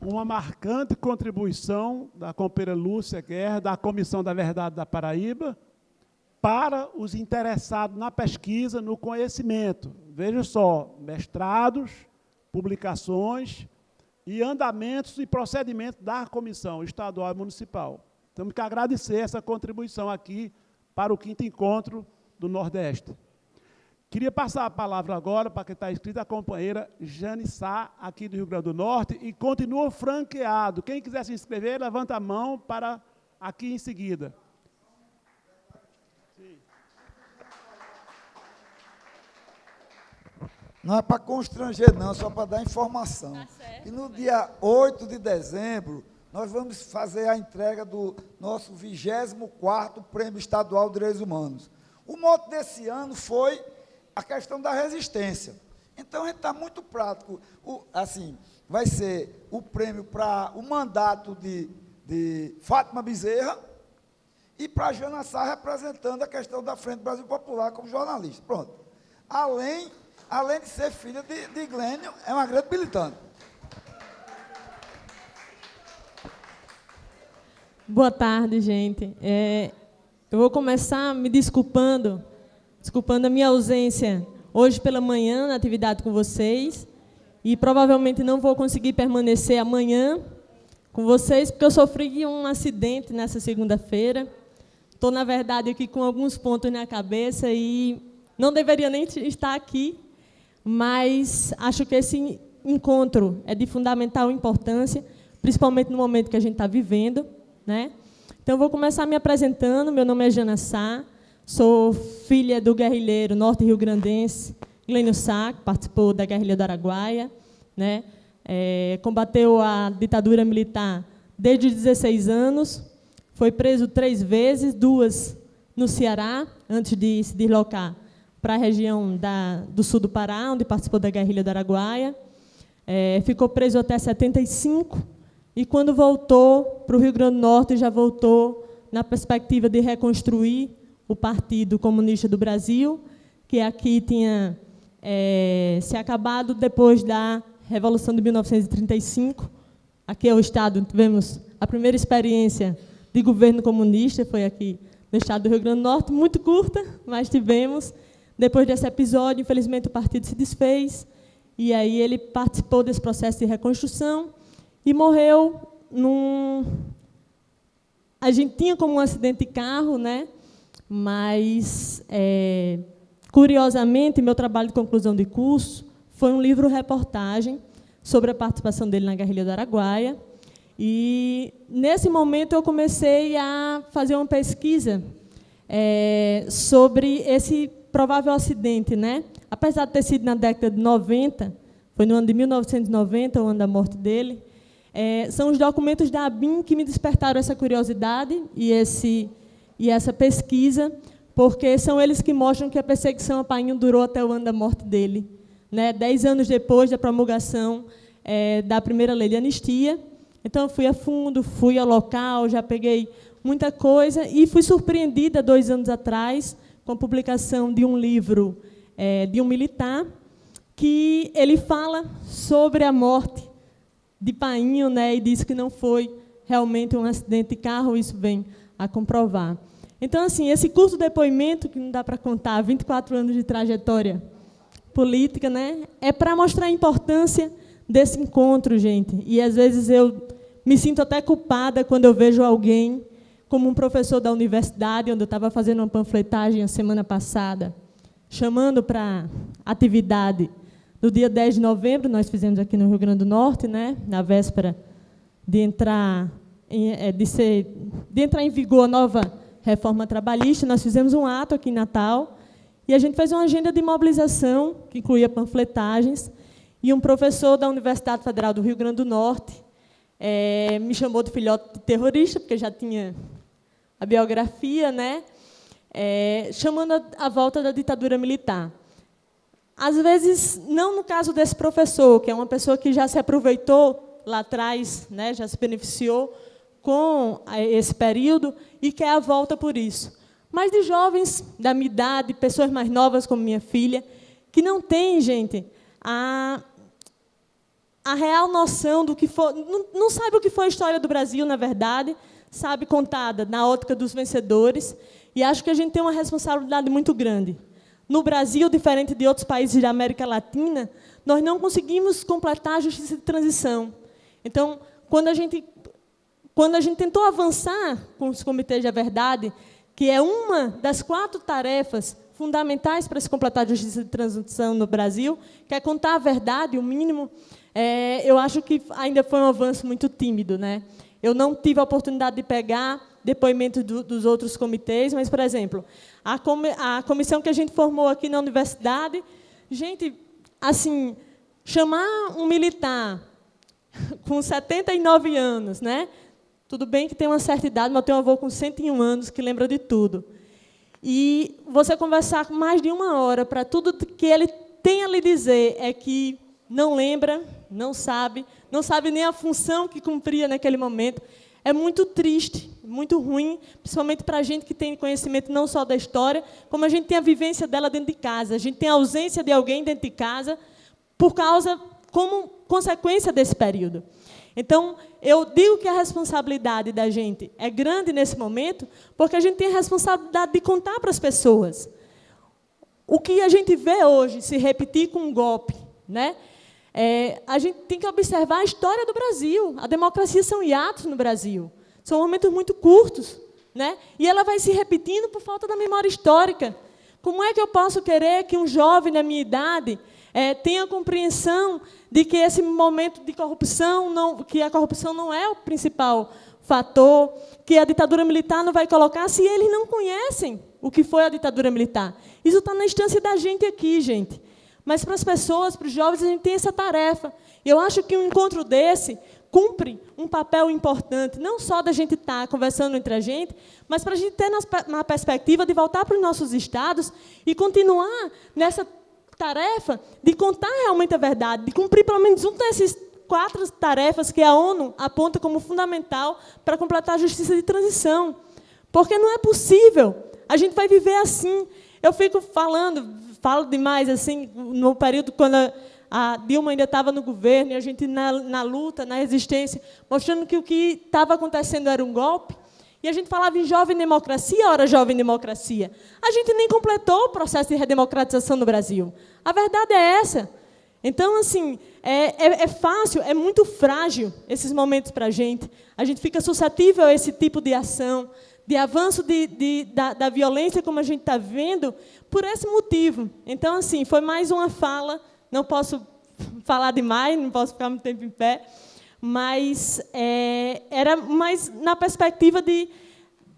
Uma marcante contribuição da companheira Lúcia Guerra, da Comissão da Verdade da Paraíba, para os interessados na pesquisa, no conhecimento. Veja só, mestrados, publicações e andamentos e procedimentos da Comissão Estadual e Municipal. Temos que agradecer essa contribuição aqui para o 5º Encontro do Nordeste. Queria passar a palavra agora para quem está inscrito, a companheira Jane Sá, aqui do Rio Grande do Norte, e continua franqueado. Quem quiser se inscrever, levanta a mão para aqui em seguida. Sim. Não é para constranger, não, só para dar informação. Tá certo, e no dia 8 de dezembro, nós vamos fazer a entrega do nosso 24º Prêmio Estadual de Direitos Humanos. O mote desse ano foi a questão da resistência. Então, a gente está muito prático. Assim, vai ser o prêmio para o mandato de Fátima Bezerra e para a Jana Sá, representando a questão da Frente Brasil Popular como jornalista. Pronto. Além de ser filha de Glênio, é uma grande militante. Boa tarde, gente. Eu vou começar me desculpando a minha ausência hoje pela manhã na atividade com vocês, e provavelmente não vou conseguir permanecer amanhã com vocês, porque eu sofri um acidente nessa segunda-feira. Estou, na verdade, aqui com alguns pontos na cabeça e não deveria nem estar aqui, mas acho que esse encontro é de fundamental importância, principalmente no momento que a gente está vivendo, né? Então, eu vou começar me apresentando. Meu nome é Jana Sá, sou filha do guerrilheiro norte-rio-grandense Glênio Sá, que participou da guerrilha do Araguaia, né? Combateu a ditadura militar desde os 16 anos, foi preso 3 vezes, 2 no Ceará, antes de se deslocar para a região do sul do Pará, onde participou da guerrilha do Araguaia. Ficou preso até 75, e quando voltou para o Rio Grande do Norte, já voltou na perspectiva de reconstruir o Partido Comunista do Brasil, que aqui tinha se acabado depois da Revolução de 1935. Aqui é o estado onde tivemos a primeira experiência de governo comunista, foi aqui no estado do Rio Grande do Norte, muito curta, mas tivemos. Depois desse episódio, infelizmente, o partido se desfez, e aí ele participou desse processo de reconstrução e morreu A gente tinha como um acidente de carro, né? Mas, curiosamente, meu trabalho de conclusão de curso foi um livro-reportagem sobre a participação dele na guerrilha do Araguaia. E, nesse momento, eu comecei a fazer uma pesquisa sobre esse provável acidente, né? Apesar de ter sido na década de 90, foi no ano de 1990, o ano da morte dele, são os documentos da ABIN que me despertaram essa curiosidade e essa pesquisa, porque são eles que mostram que a perseguição a Painho durou até o ano da morte dele, né? 10 anos depois da promulgação da primeira lei de anistia. Então, eu fui a fundo, fui ao local, já peguei muita coisa e fui surpreendida, 2 anos atrás, com a publicação de um livro de um militar, que ele fala sobre a morte de Painho, né, e diz que não foi realmente um acidente de carro, isso vem a comprovar. Então, assim, esse curto depoimento, que não dá para contar, 24 anos de trajetória política, né, é para mostrar a importância desse encontro, gente. E, às vezes, eu me sinto até culpada quando eu vejo alguém, como um professor da universidade, onde eu estava fazendo uma panfletagem a semana passada, chamando para atividade no dia 10 de novembro, nós fizemos aqui no Rio Grande do Norte, né, na véspera de entrar em vigor a nova reforma trabalhista, nós fizemos um ato aqui em Natal, e a gente fez uma agenda de mobilização, que incluía panfletagens, e um professor da Universidade Federal do Rio Grande do Norte me chamou de filhote de terrorista, porque já tinha a biografia, né, chamando a volta da ditadura militar. Às vezes, não no caso desse professor, que é uma pessoa que já se aproveitou lá atrás, né, já se beneficiou com esse período e quer a volta por isso. mas de jovens da minha idade, pessoas mais novas como minha filha, que não têm, gente, a real noção do que foi, não sabe o que foi a história do Brasil, na verdade, sabe contada na ótica dos vencedores, e acho que a gente tem uma responsabilidade muito grande. No Brasil, diferente de outros países da América Latina, nós não conseguimos completar a justiça de transição. Então, quando a gente tentou avançar com os comitês da verdade, que é uma das 4 tarefas fundamentais para se completar a justiça de transição no Brasil, que é contar a verdade, o mínimo, eu acho que ainda foi um avanço muito tímido, né? Eu não tive a oportunidade de pegar depoimentos dos outros comitês, mas, por exemplo, a comissão que a gente formou aqui na universidade, gente, assim, chamar um militar com 79 anos, né? Tudo bem que tem uma certa idade, mas eu tenho um avô com 101 anos que lembra de tudo. E você conversar com mais de 1 hora para tudo que ele tem a lhe dizer é que não lembra, não sabe nem a função que cumpria naquele momento. É muito triste, muito ruim, principalmente para a gente que tem conhecimento não só da história, como a gente tem a vivência dela dentro de casa. A gente tem a ausência de alguém dentro de casa como consequência desse período. Então, eu digo que a responsabilidade da gente é grande nesse momento, porque a gente tem a responsabilidade de contar para as pessoas. O que a gente vê hoje se repetir com um golpe, né? A gente tem que observar a história do Brasil. A democracia são hiatos no Brasil. São momentos muito curtos, né? E ela vai se repetindo por falta da memória histórica. Como é que eu posso querer que um jovem da minha idade tenha compreensão de que esse momento de corrupção, que a corrupção não é o principal fator, que a ditadura militar não vai colocar, se eles não conhecem o que foi a ditadura militar? Isso está na instância da gente aqui, gente. Mas para as pessoas, para os jovens, a gente tem essa tarefa. Eu acho que um encontro desse cumpre um papel importante, não só da gente estar conversando entre a gente, mas para a gente ter na perspectiva de voltar para os nossos estados e continuar nessa tarefa de contar realmente a verdade, de cumprir pelo menos uma dessas 4 tarefas que a ONU aponta como fundamental para completar a justiça de transição. Porque não é possível. A gente vai viver assim. Eu falo demais assim, no período quando a Dilma ainda estava no governo, e a gente na luta, na resistência, mostrando que o que estava acontecendo era um golpe. E a gente falava em jovem democracia, ora jovem democracia. A gente nem completou o processo de redemocratização no Brasil. A verdade é essa. Então, assim, é fácil, é muito frágil esses momentos para a gente. A gente fica suscetível a esse tipo de ação, de avanço da violência, como a gente está vendo, por esse motivo. Então, assim, foi mais uma fala, não posso falar demais, não posso ficar muito tempo em pé, mas era mais na perspectiva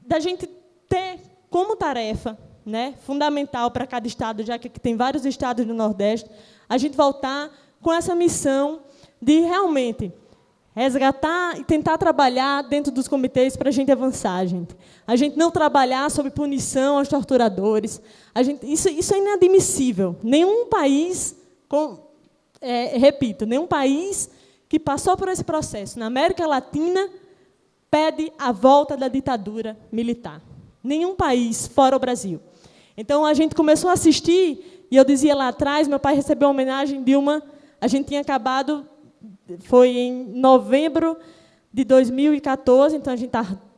da gente ter como tarefa, né, fundamental para cada estado, já que aqui tem vários estados do Nordeste, a gente voltar com essa missão de realmente resgatar e tentar trabalhar dentro dos comitês para a gente avançar, gente. A gente não trabalhar sob punição aos torturadores. Isso é inadmissível. Nenhum país, repito, nenhum país que passou por esse processo na América Latina pede a volta da ditadura militar. Nenhum país, fora o Brasil. Então, a gente começou a assistir, e eu dizia lá atrás, meu pai recebeu uma homenagem de a gente tinha acabado, foi em novembro de 2014, então a gente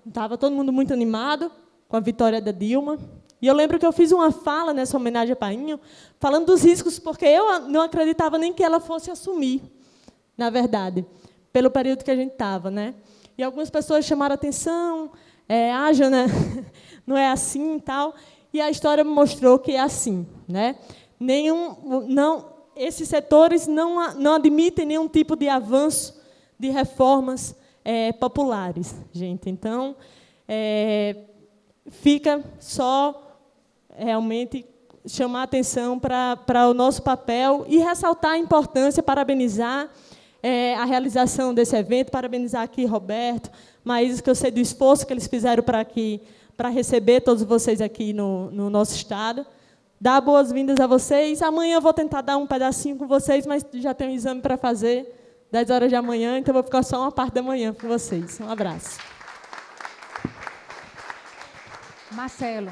estava todo mundo muito animado com a vitória da Dilma. E eu lembro que eu fiz uma fala nessa homenagem a Painho, falando dos riscos, porque eu não acreditava nem que ela fosse assumir, na verdade, pelo período que a gente estava, né? E algumas pessoas chamaram a atenção, Jana, não é assim e tal. E a história mostrou que é assim, né? Esses setores não admitem nenhum tipo de avanço de reformas populares, gente. Então, fica só realmente chamar a atenção para o nosso papel e ressaltar a importância, parabenizar a realização desse evento, parabenizar aqui Roberto, Maísa, que eu sei do esforço que eles fizeram para receber todos vocês aqui no nosso estado. Dar boas-vindas a vocês. Amanhã eu vou tentar dar um pedacinho com vocês, mas já tenho um exame para fazer, 10 horas da manhã, então vou ficar só uma parte da manhã com vocês. Um abraço. Marcelo.